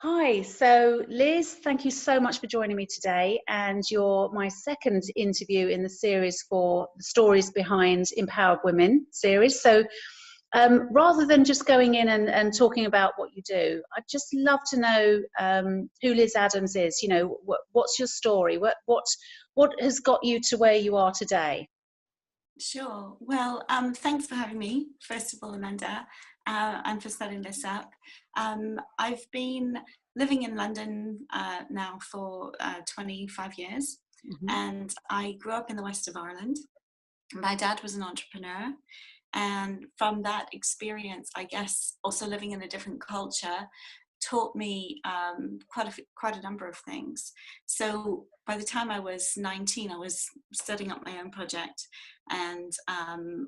Hi, so Liz, thank you so much for joining me today. And you're my second interview in the series for the Stories Behind Empowered Women series. So rather than just going in and talking about what you do, I'd just love to know who Liz Adams is. You know, what's your story? What has got you to where you are today? Sure. Well, thanks for having me, first of all, Amanda, and for setting this up. I've been living in London now for 25 years, Hmm. and I grew up in the west of Ireland. My dad was an entrepreneur, and from that experience, I guess, also living in a different culture, taught me quite a number of things. So by the time I was 19, I was setting up my own project. And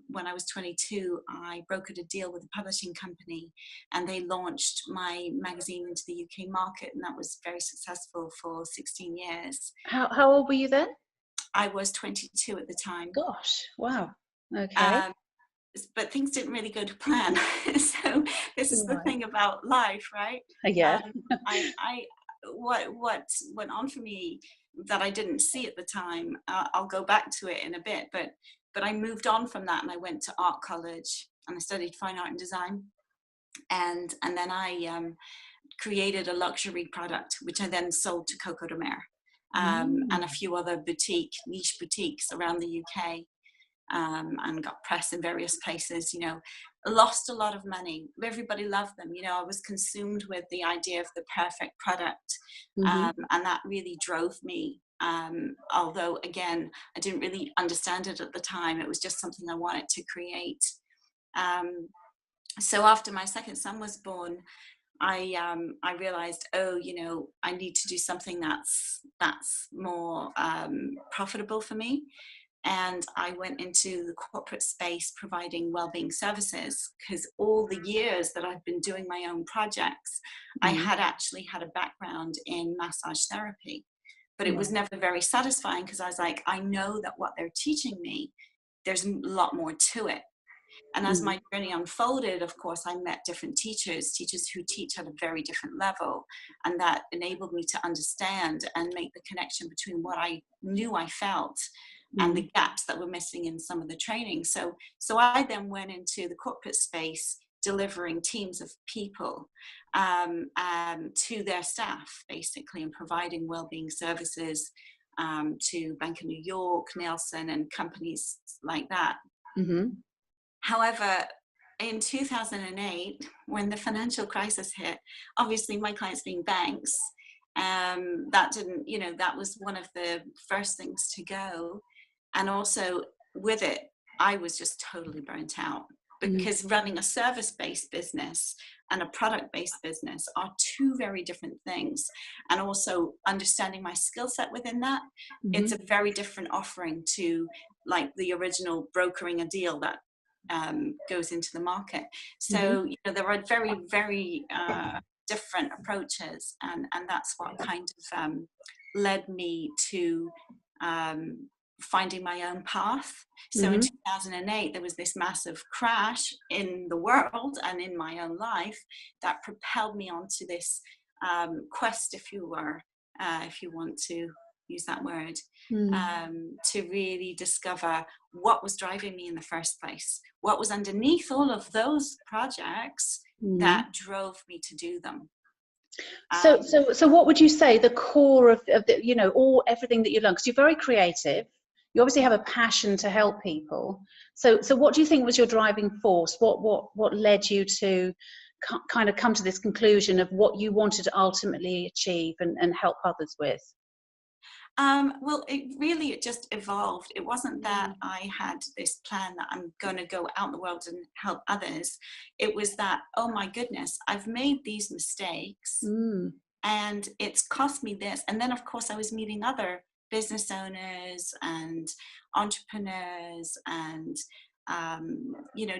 when I was 22, I brokered a deal with a publishing company, and they launched my magazine into the UK market. And that was very successful for 16 years. How old were you then? I was 22 at the time. Gosh, wow. Okay. Um, but things didn't really go to plan. So this is the Right. thing about life, right? Yeah. Um, I what went on for me that I didn't see at the time. I'll go back to it in a bit, but I moved on from that and I went to art college and I studied fine art and design, and then I created a luxury product which I then sold to Coco de Mer, and a Mm. few other niche boutiques around the UK, and got press in various places, lost a lot of money. Everybody loved them. I was consumed with the idea of the perfect product. Hmm. And that really drove me. Although, again, I didn't really understand it at the time. It was just something I wanted to create. Um, so after my second son was born, I realized, I need to do something that's more profitable for me, and I went into the corporate space providing well-being services, because all the years that I've been doing my own projects, I Mm. had actually had a background in massage therapy, but it was Right. never very satisfying, because I was like, I know that what they're teaching me, there's a lot more to it. And as Mm. my journey unfolded, of course, I met different teachers who teach at a very different level. And that enabled me to understand and make the connection between what I knew I felt and Mm. the gaps that were missing in some of the training. So I then went into the corporate space, delivering teams of people to their staff, basically, and providing well-being services to Bank of New York, Nelson, and companies like that. Hmm. However, in 2008, when the financial crisis hit, obviously my clients being banks, that didn't, that was one of the first things to go. And also with it, I was just totally burnt out, Mm. because running a service-based business and a product-based business are two very different things. And also understanding my skill set within that, it's Hmm. a very different offering to like the original brokering a deal that goes into the market. Hmm. So there are very, very different approaches, and that's what kind of led me to finding my own path. So in Hmm. 2008, there was this massive crash in the world and in my own life that propelled me onto this quest, if you were, if you want to use that word, Mm. to really discover what was driving me in the first place, what was underneath all of those projects Mm. that drove me to do them. So, Um, so, so, what would you say the core of the, all everything that you learn? Because you're very creative. You obviously have a passion to help people. So, what do you think was your driving force? What led you to kind of come to this conclusion of what you wanted to ultimately achieve and help others with? well, it just evolved. It wasn't that Mm. I had this plan that I'm going to go out in the world and help others. It was that, oh my goodness, I've made these mistakes Mm. and it's cost me this. And then, of course, I was meeting other business owners and entrepreneurs and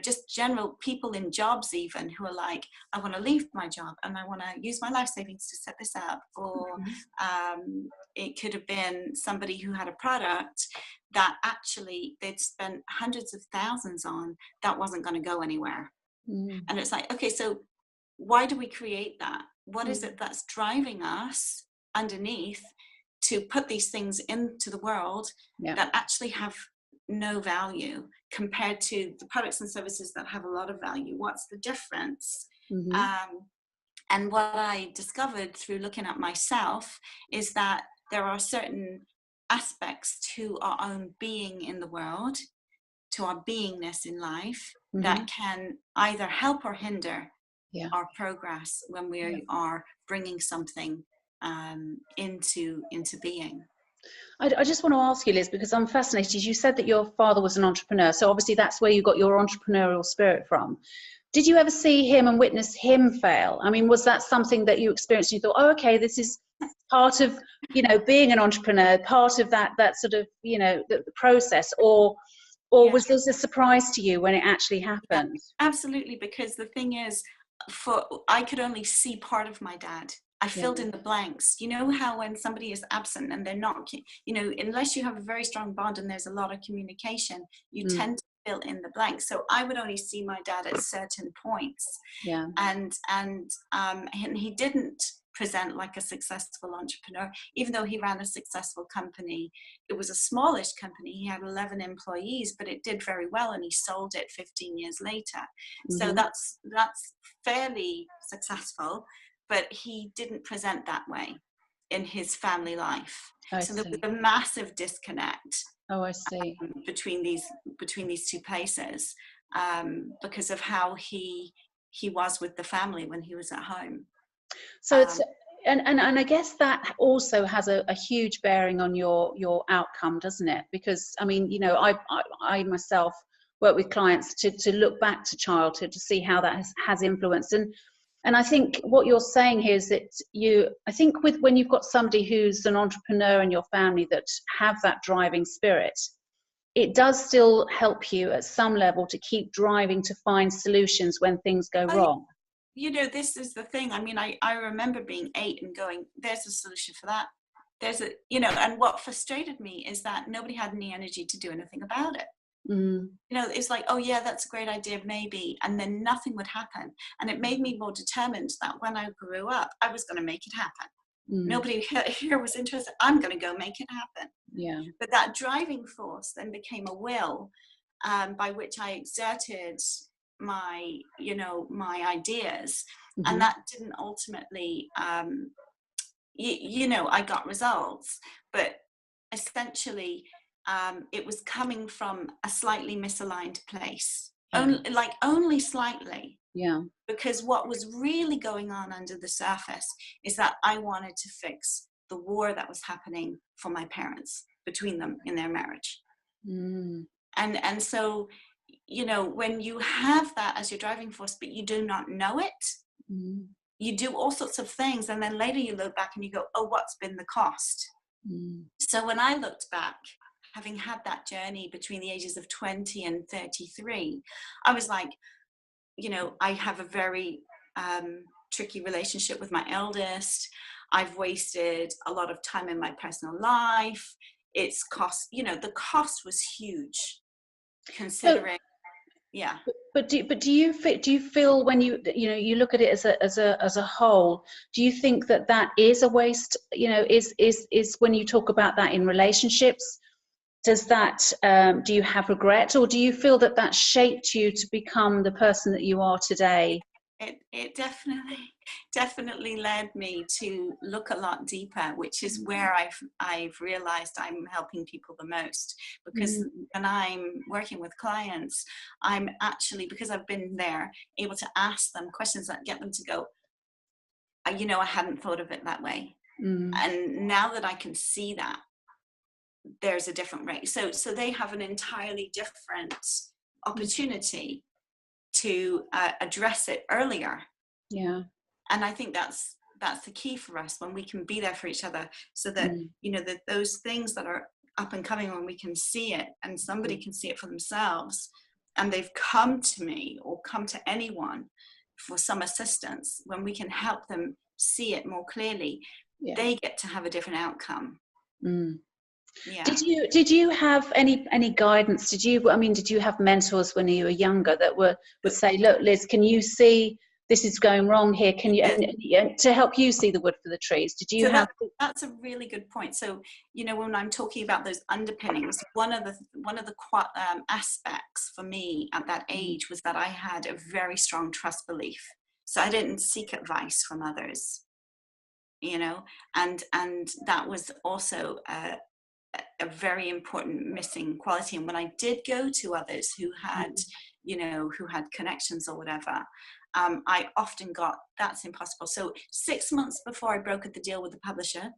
just general people in jobs, even, who are like, I want to leave my job and I want to use my life savings to set this up. Or it could have been somebody who had a product that actually they'd spent hundreds of thousands on that wasn't going to go anywhere. Mm. And it's like, okay, so why do we create that? what is it that's driving us underneath to put these things into the world that actually have no value compared to the products and services that have a lot of value? What's the difference? And what I discovered through looking at myself is that there are certain aspects to our own being in the world, to our beingness in life, that can either help or hinder our progress when we are bringing something into being. I just want to ask you, Liz, because I'm fascinated. You said that your father was an entrepreneur, so obviously that's where you got your entrepreneurial spirit from. Did you ever see him and witness him fail? I mean, was that something that you experienced? You thought, oh, okay, this is part of, you know, being an entrepreneur, part of that sort of, you know, the process, or was this a surprise to you when it actually happened? Yeah, absolutely, because the thing is, I could only see part of my dad. I filled in the blanks. You know how when somebody is absent and they're not, you know, unless you have a very strong bond and there's a lot of communication, you tend to fill in the blanks. So I would only see my dad at certain points. And he didn't present like a successful entrepreneur, even though he ran a successful company. It was a smallish company. He had 11 employees, but it did very well, and he sold it 15 years later. So that's fairly successful, but he didn't present that way in his family life. So there was a massive disconnect between these two places, because of how he was with the family when he was at home. So it's and I guess that also has a huge bearing on your outcome, doesn't it? Because I mean, you know, I myself work with clients to look back to childhood to see how that has influenced. And I think what you're saying here is that I think when you've got somebody who's an entrepreneur in your family that have that driving spirit, it does still help you at some level to keep driving to find solutions when things go wrong. You know, this is the thing. I mean, I remember being 8 and going, there's a solution for that. You know, and what frustrated me is that nobody had any energy to do anything about it. You know, it's like, oh yeah, that's a great idea, maybe, and then nothing would happen. And it made me more determined that when I grew up, I was going to make it happen. Nobody here was interested. I'm going to go make it happen. But that driving force then became a will, by which I exerted my ideas, and that didn't ultimately, you know, I got results, but essentially, it was coming from a slightly misaligned place, only slightly. Because what was really going on under the surface is that I wanted to fix the war that was happening for my parents, between them in their marriage. And so, you know, when you have that as your driving force, but you do not know it, you do all sorts of things, and then later you look back and you go, oh, what's been the cost? So when I looked back, having had that journey between the ages of 20 and 33, I was like, you know, I have a very tricky relationship with my eldest. I've wasted a lot of time in my personal life. It's cost, you know, the cost was huge, considering. But do you feel when you look at it as a whole, do you think that is a waste? You know, is when you talk about that in relationships, does that do you have regret, or do you feel that shaped you to become the person that you are today? It definitely led me to look a lot deeper, which is where I've realized I'm helping people the most, because when I'm working with clients, I'm actually, because I've been there, able to ask them questions that get them to go, you know, I hadn't thought of it that way. And now that I can see that, there's a different rate. So they have an entirely different opportunity to address it earlier. And I think that's the key for us, when we can be there for each other, so that you know, that those things that are up and coming, when we can see it and somebody can see it for themselves, and they've come to me or come to anyone for some assistance, when we can help them see it more clearly, they get to have a different outcome. Did you have any guidance? Did you have mentors when you were younger that would say, look, Liz, can you see this is going wrong here. Can you, and to help you see the wood for the trees, did you have? That's a really good point. So, when I'm talking about those underpinnings, one of the aspects for me at that age was that I had a very strong trust belief. So I didn't seek advice from others, and that was also a very important missing quality. And when I did go to others who had, who had connections or whatever, I often got, that's impossible. So 6 months before I brokered the deal with the publisher,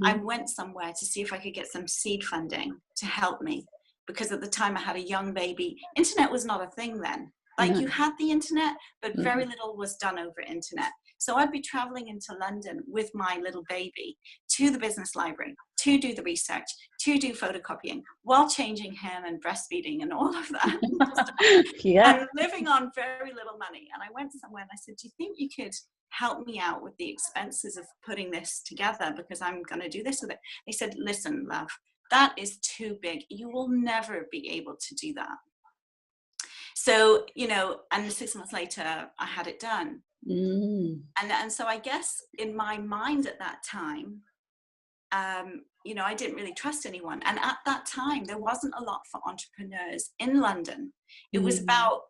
I went somewhere to see if I could get some seed funding to help me, because at the time I had a young baby. Internet was not a thing then. Like, you had the internet, but very little was done over internet. So I'd be traveling into London with my little baby to the business library to do the research, to do photocopying, while changing him and breastfeeding and all of that. And living on very little money. And I went somewhere and I said, do you think you could help me out with the expenses of putting this together, because I'm going to do this with it? They said, listen, love, that is too big. You will never be able to do that. So, and 6 months later, I had it done. And so I guess in my mind at that time, I didn't really trust anyone. And at that time, there wasn't a lot for entrepreneurs in London. It was about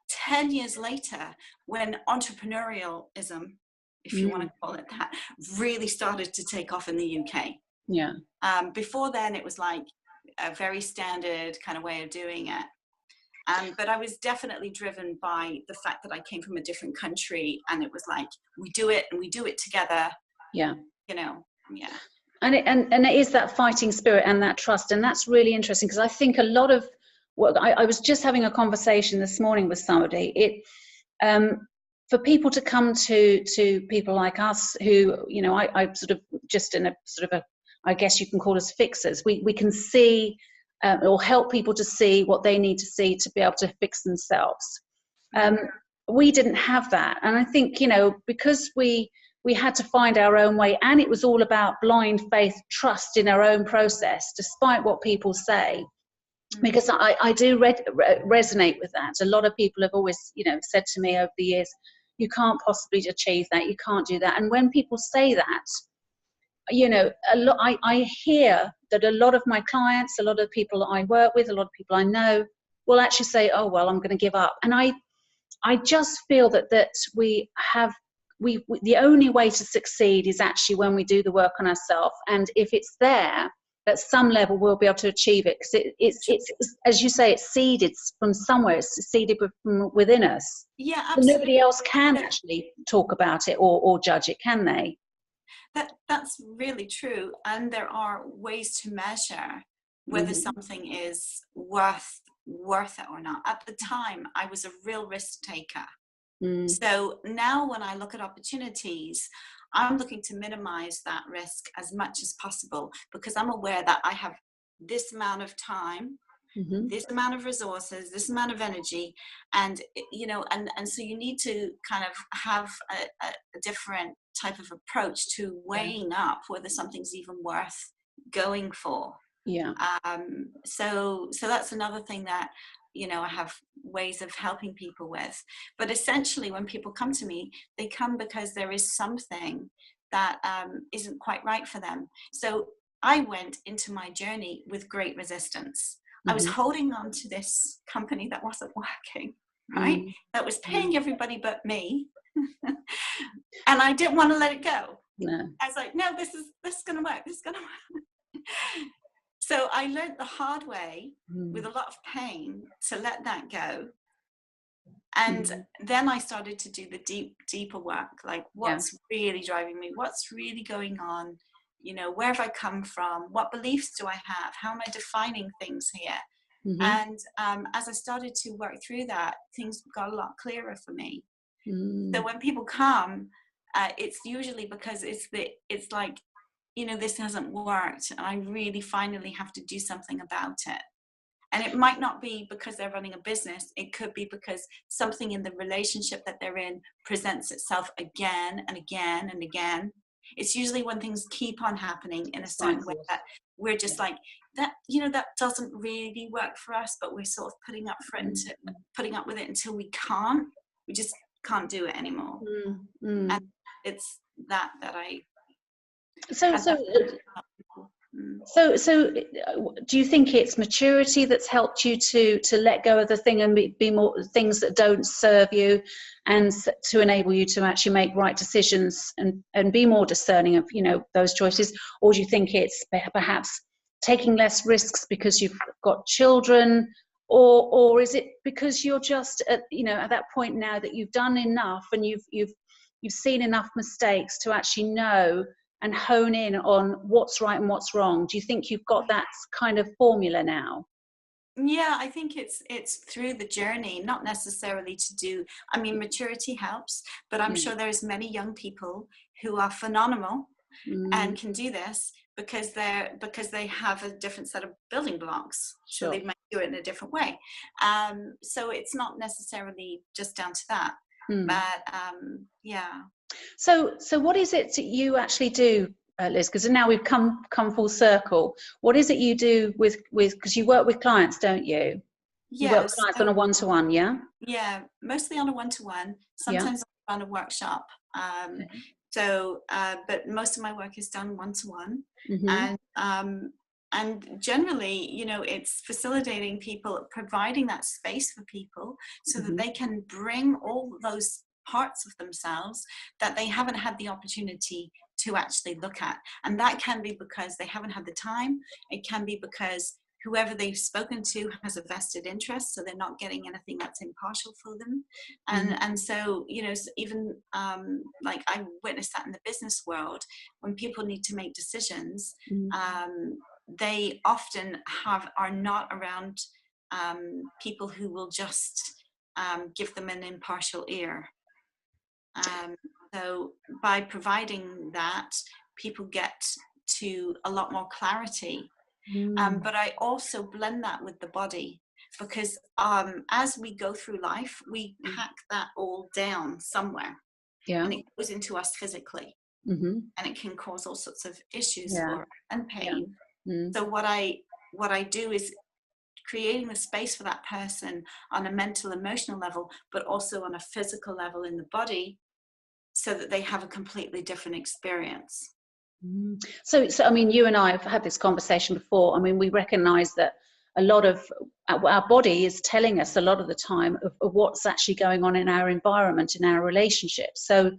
10 years later when entrepreneurialism, if you want to call it that, really started to take off in the UK. Yeah. Before then, it was like a very standard kind of way of doing it. But I was definitely driven by the fact that I came from a different country, and it was like, we do it and we do it together. Yeah. Yeah. And it is that fighting spirit and that trust. And that's really interesting, because I think a lot of what I was just having a conversation this morning with somebody, for people to come to people like us who, I sort of just in a sort of I guess you can call us fixers. We can see or help people to see what they need to see to be able to fix themselves. We didn't have that. And I think, because we had to find our own way, and it was all about blind faith, trust in our own process, despite what people say. Because I do resonate with that. A lot of people have always, said to me over the years, you can't possibly achieve that, you can't do that. And when people say that, I hear that a lot of my clients, a lot of people that I work with, a lot of people I know will actually say, oh, well, I'm going to give up. And I just feel that we the only way to succeed is actually when we do the work on ourselves. And if it's there, at some level, we'll be able to achieve it, because it's as you say, it's seeded from somewhere. It's seeded from within us. Yeah, absolutely. So nobody else can actually talk about it or judge it, can they? That's really true. And there are ways to measure whether something is worth it or not. At the time, I was a real risk taker. So now when I look at opportunities, I'm looking to minimize that risk as much as possible, because I'm aware that I have this amount of time, this amount of resources, this amount of energy, and and so you need to kind of have a different type of approach to weighing up whether something's even worth going for. So that's another thing that I have ways of helping people with. But essentially, when people come to me, they come because there is something that isn't quite right for them. So I went into my journey with great resistance. I was holding on to this company that wasn't working, right? That was paying everybody but me. And I didn't want to let it go. No. I was like, no, this is going to work. This is going to work. So I learned the hard way with a lot of pain to let that go. And then I started to do the deeper work, like what's really driving me, what's really going on, where have I come from, what beliefs do I have, how am I defining things here? And as I started to work through that, things got a lot clearer for me. So when people come, it's usually because it's like, this hasn't worked, and I really finally have to do something about it. And it might not be because they're running a business. It could be because something in the relationship that they're in presents itself again and again and again. It's usually when things keep on happening in a certain way that we're just like, that doesn't really work for us, but we're sort of putting up with it until we can't. We just can't do it anymore. And it's that I so had so that. so do you think it's maturity that's helped you to let go of the thing and be more things that don't serve you, and to enable you to actually make right decisions and be more discerning of, you know, those choices? Or do you think it's perhaps taking less risks because you've got children, or is it because you're just at, you know, at that point now that you've done enough and you've seen enough mistakes to actually know and hone in on what's right and what's wrong? Do you think you've got that kind of formula now? Yeah, I think it's through the journey, not necessarily to do. I mean, maturity helps, but I'm sure there's many young people who are phenomenal and can do this because they have a different set of building blocks. So they might do it in a different way. So it's not necessarily just down to that. But yeah. So what is it that you actually do, Liz? Because now we've come full circle. What is it you do with because you work with clients, don't you? You work with Yes. clients on a one-to-one, yeah? Yeah, mostly on a one-to-one. Sometimes I run a workshop. But most of my work is done one-to-one. And generally, you know, it's facilitating people, providing that space for people so that they can bring all those parts of themselves that they haven't had the opportunity to actually look at. And that can be because they haven't had the time. It can be because whoever they've spoken to has a vested interest, so they're not getting anything that's impartial for them. And so, you know, even like I witnessed that in the business world, when people need to make decisions, they often are not around people who will just give them an impartial ear. So by providing that, people get to a lot more clarity. But I also blend that with the body, because as we go through life, we pack that all down somewhere, and it goes into us physically, and it can cause all sorts of issues for us and pain. So what I do is creating the space for that person on a mental, emotional level, but also on a physical level in the body, so that they have a completely different experience. So I mean, you and I have had this conversation before. I mean, we recognize that a lot of our body is telling us a lot of the time of what's actually going on in our environment, in our relationships. So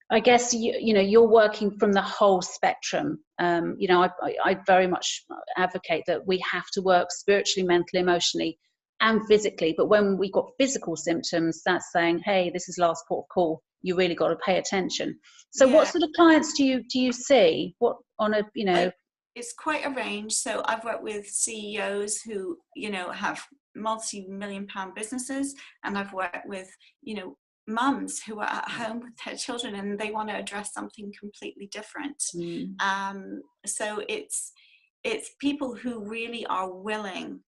I guess, you know, you're working from the whole spectrum. You know, I very much advocate that we have to work spiritually, mentally, emotionally, and physically. But when we got physical symptoms, that's saying, hey, this is last port of call. You really got to pay attention. So what sort of clients do you see? What on a, you know? It's quite a range. So I've worked with CEOs who, you know, have multi-million-pound businesses, and I've worked with, you know, mums who are at home with their children and they want to address something completely different. So it's people who really are willing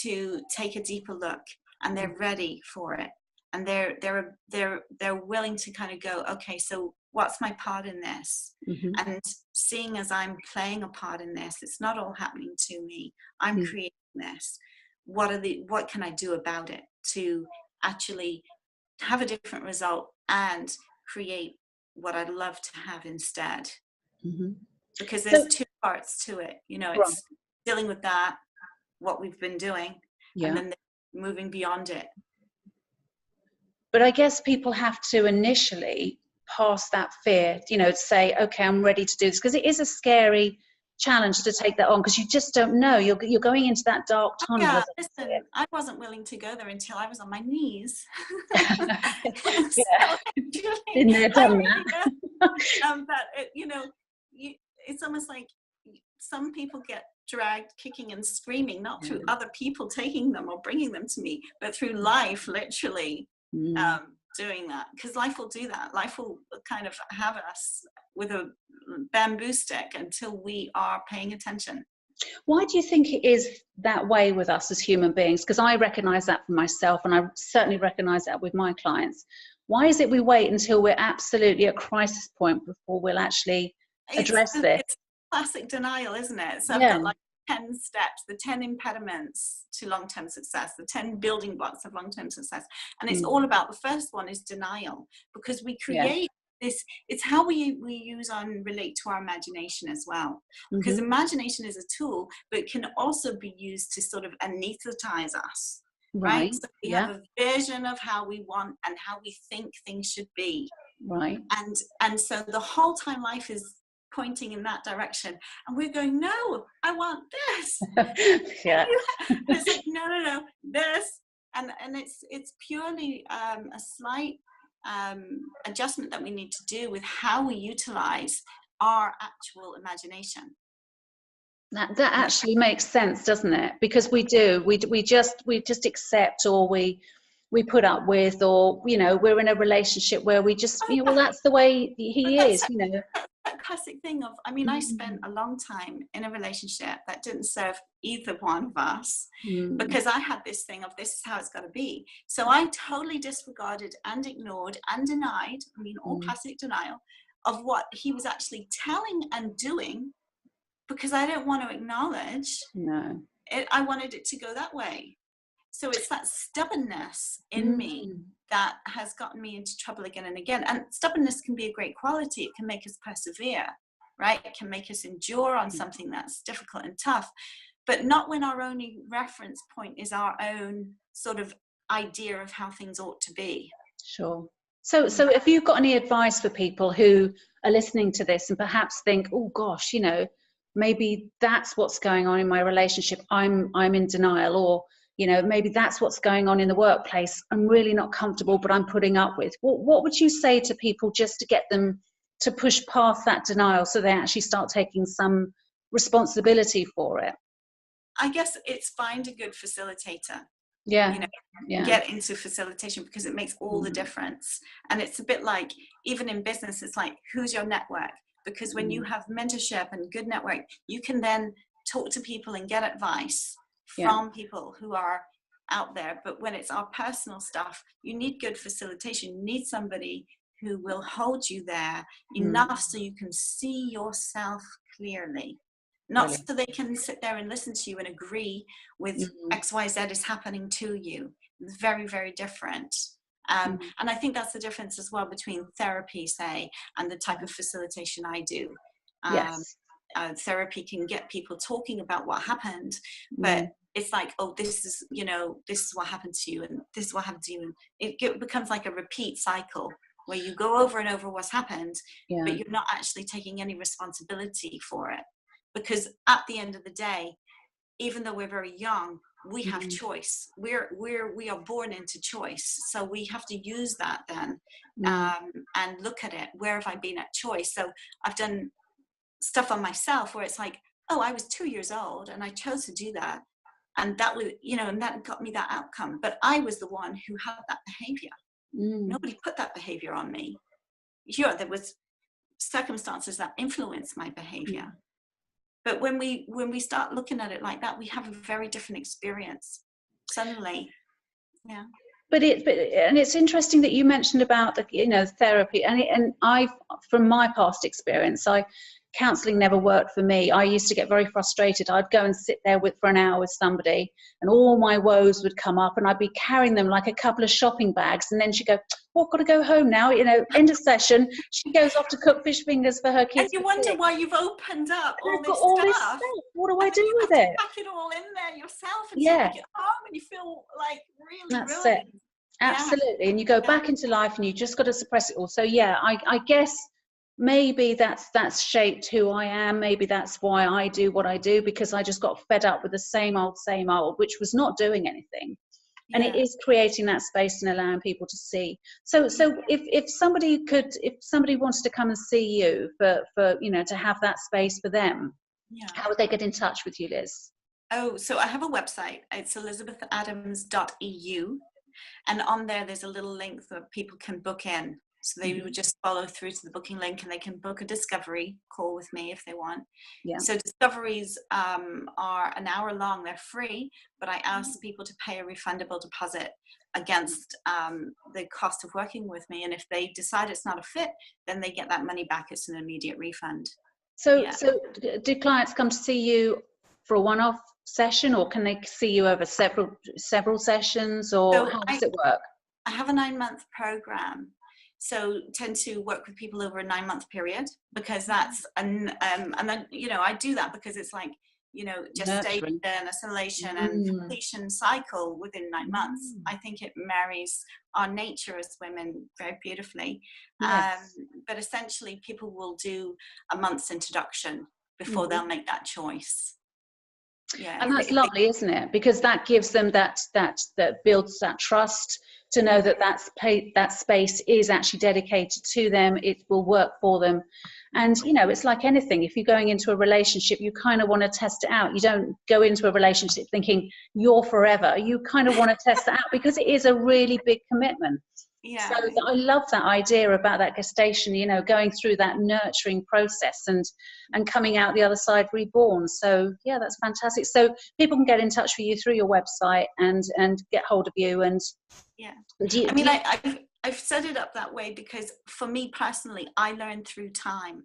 to take a deeper look, and they're ready for it, and they're willing to kind of go, okay, so what's my part in this? And seeing as I'm playing a part in this, it's not all happening to me. I'm creating this. What can I do about it to actually have a different result and create what I'd love to have instead? Because there's two parts to it. You know, it's dealing with that, what we've been doing, and then moving beyond it. But I guess people have to initially pass that fear, you know, to say, okay, I'm ready to do this, because it is a scary challenge to take that on, because you just don't know. You're going into that dark tunnel. Yeah, listen, I wasn't willing to go there until I was on my knees. Been there, done that. But you know, it's almost like some people get dragged kicking and screaming, not through other people taking them or bringing them to me, but through life, literally. Doing that, because life will do that. Life will kind of have us with a bamboo stick until we are paying attention. Why do you think it is that way with us as human beings? Because I recognize that for myself, and I certainly recognize that with my clients. Why is it we wait until we're absolutely at crisis point before we'll actually address this? It's classic denial, isn't it? So I've got like 10 steps, the 10 impediments to long-term success, the 10 building blocks of long-term success. And it's all about, the first one is denial, because we create this, it's how we use and relate to our imagination as well. Because imagination is a tool, but it can also be used to sort of anesthetize us. Right? So we have a vision of how we want and how we think things should be. Right. And so the whole time life is pointing in that direction, and we're going, no, I want this. It's like, no, this. And it's purely a slight adjustment that we need to do with how we utilize our actual imagination. That actually makes sense, doesn't it? Because we just accept, or we put up with, or we're in a relationship where we just well, that's the way he is. That classic thing of, I spent a long time in a relationship that didn't serve either one of us, because I had this thing of, this is how it's got to be. So I totally disregarded and ignored and denied, all classic denial of what he was actually telling and doing, because I didn't want to acknowledge it. I wanted it to go that way. So it's that stubbornness in me that has gotten me into trouble again and again. And stubbornness can be a great quality. It can make us persevere, right? It can make us endure on something that's difficult and tough, but not when our only reference point is our own sort of idea of how things ought to be. Sure. So have you got any advice for people who are listening to this and perhaps think, oh gosh, maybe that's what's going on in my relationship. I'm in denial, or maybe that's what's going on in the workplace. I'm really not comfortable, but I'm putting up with. What would you say to people just to get them to push past that denial, so they actually start taking some responsibility for it? I guess it's find a good facilitator. Get into facilitation, because it makes all the difference. And it's a bit like, even in business, it's like, who's your network? Because when you have mentorship and good network, you can then talk to people and get advice from people who are out there. But when it's our personal stuff, you need good facilitation. You need somebody who will hold you there enough so you can see yourself clearly. Not so they can sit there and listen to you and agree with XYZ is happening to you. It's very, very different. And I think that's the difference as well between therapy, say, and the type of facilitation I do. Therapy can get people talking about what happened, but it's like, oh, this is what happened to you, and this is what happened to you. And it becomes like a repeat cycle where you go over and over what's happened, but you're not actually taking any responsibility for it. Because at the end of the day, even though we're very young, we have choice. We are born into choice. So we have to use that then and look at it. Where have I been at choice? So I've done stuff on myself where it's like, oh, I was 2 years old and I chose to do that. And that was, and that got me that outcome. But I was the one who had that behavior. Nobody put that behavior on me. There was circumstances that influenced my behavior. But when we start looking at it like that, we have a very different experience suddenly. Yeah. But it's interesting that you mentioned about the therapy, and I, from my past experience, counselling never worked for me. I used to get very frustrated. I'd go and sit there for an hour with somebody, and all my woes would come up, and I'd be carrying them like a couple of shopping bags. And then she'd go, "Oh, I've got to go home now." End of session. She goes off to cook fish fingers for her kids. And you wonder why you've opened up all this stuff. What do I do with it? Pack it all in there yourself and take it home, and you feel like really ruined. It. Absolutely. And you go back into life, and you just got to suppress it all. So I guess maybe that's shaped who I am. Maybe that's why I do what I do, because I just got fed up with the same old, which was not doing anything. And it is creating that space and allowing people to see. So if somebody wanted to come and see you for to have that space for them, how would they get in touch with you, Liz? Oh, so I have a website. It's elizabethadams.eu. And on there's a little link that people can book in. So they would just follow through to the booking link, and they can book a discovery call with me if they want. So discoveries are an hour long. They're free, but I ask people to pay a refundable deposit against the cost of working with me. And if they decide it's not a fit, then they get that money back. It's an immediate refund. So do clients come to see you for a one-off session, or can they see you over several sessions, or So how does it work? I have a 9-month program, so tend to work with people over a 9-month period, because that's and then, you know, I do that because it's like, you know, gestation, Nurturing. assimilation, and completion cycle within 9 months. I think it marries our nature as women very beautifully. Yes. But essentially, people will do a month's introduction before they'll make that choice. Yeah, And that's lovely, isn't it? Because that gives them that builds that trust to know that that space is actually dedicated to them. It will work for them. And, you know, it's like anything. If you're going into a relationship, you kind of want to test it out. You don't go into a relationship thinking you're forever. You kind of want to test it out, because it is a really big commitment. Yeah. So I love that idea about that gestation, you know, going through that nurturing process and coming out the other side reborn. So yeah, that's fantastic. So people can get in touch with you through your website and get hold of you. And yeah, I mean, I've set it up that way because for me personally, I learned through time.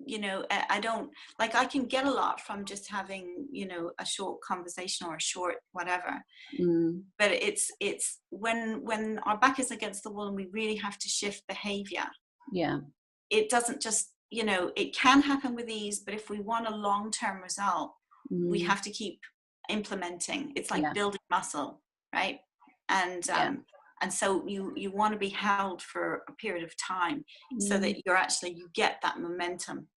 You know, I don't, like, I can get a lot from just having, you know, a short conversation or a short whatever. But it's when our back is against the wall and we really have to shift behavior. Yeah. It doesn't just, you know, it can happen with ease, but if we want a long-term result, we have to keep implementing. It's like building muscle, right? And so you want to be held for a period of time so that you get that momentum.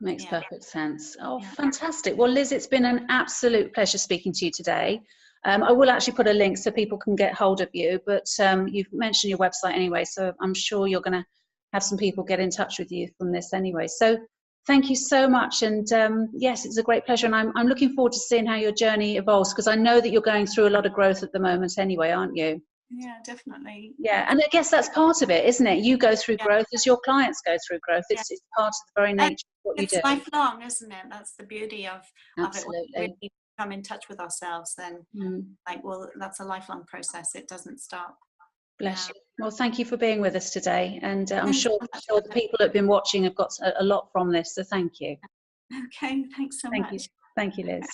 Makes perfect sense. Oh, fantastic. Well, Liz, it's been an absolute pleasure speaking to you today. I will actually put a link so people can get hold of you, but you've mentioned your website anyway, so I'm sure you're going to have some people get in touch with you from this anyway. So thank you so much. And yes, it's a great pleasure. And I'm looking forward to seeing how your journey evolves, because I know that you're going through a lot of growth at the moment anyway, aren't you? Yeah, definitely. Yeah, and I guess that's part of it, isn't it? You go through growth as your clients go through growth. It's part of the very nature of what you do. It's lifelong, isn't it? That's the beauty of it. When we really come in touch with ourselves, then like, well, that's a lifelong process. It doesn't stop. Bless you. Well, thank you for being with us today, and I'm sure the people that have been watching have got a lot from this. So thank you. Okay, thanks so much. Thank you, Liz.